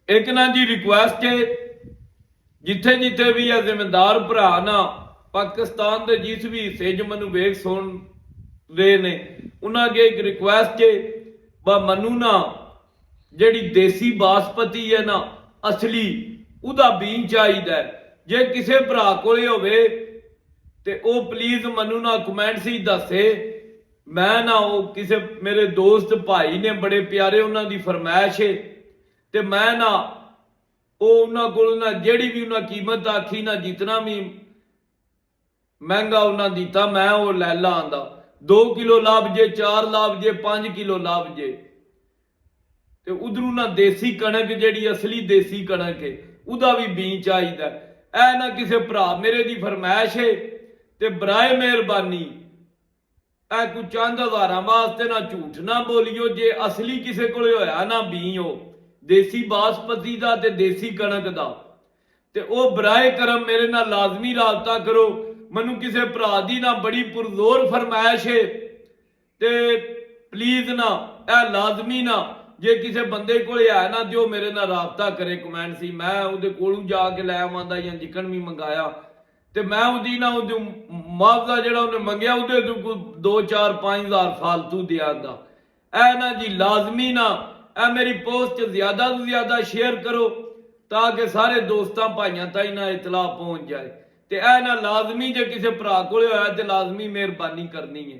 एक ना जी रिक्वेस्ट है, जिथे जिथे भी है जिम्मेदार भरा ना पाकिस्तान के जिस भी हिस्से च मैनू वेख सुन रहे ने उन्होंने अगे एक रिक्वेस्ट है, मनु ना जी देसी बासपति है ना असली उदा बीज चाहिए। जे किसी भरा को प्लीज मनु ना कमेंट से दसे। मैं ना वो किसी मेरे दोस्त भाई ने बड़े प्यारे उन्होंने फरमाइश है, तो मैं ना उन्होंने जिहड़ी भी उन्हें कीमत आखी ना जितना भी महंगा उन्हें दिता मैं वो लै ला आंदा। 2 किलो लाभ जे, 4 लाभ जे, 5 किलो लाभ जे। तो उधरों ना देसी कणक जी असली देसी कणक है उदा भी बीज चाहिए। ऐ ना किसी भरा मेरे दी फरमाइश है, तो बराए मेहरबानी ऐ कुछ चंद हज़ारां वास्ते ना झूठ ना बोलियो। जे असली किसी को होया ना बी हो देसी बासपति का ते देसी कणक का, ते ओ बराए करम मेरे नाल लाजमी राबता करो। मैनू किसी भरा दी ना बड़ी पुरजोर फरमाइश है, ते प्लीज ना ए लाजमी ना जे किसी बंदे को है ना तो मेरे नाल राबता करे कमेंट सी। मैं उहदे कोलों जाके लै आवांदा या जिकन भी मंगाया, तो मैं उहदी ना मुआवजा जिहड़ा उन्हें मंगया उहदे तो 2 4 5 हज़ार फालतू दियादा। ऐ ना जी लाजमी ना ऐ मेरी पोस्ट ज्यादा तो ज्यादा शेयर करो ताकि सारे दोस्तों भाइयों ताई ना इतला पहुंच जाए। तो ऐ ना लाजमी जे किसी भरा को होया तो लाजमी मेहरबानी करनी है।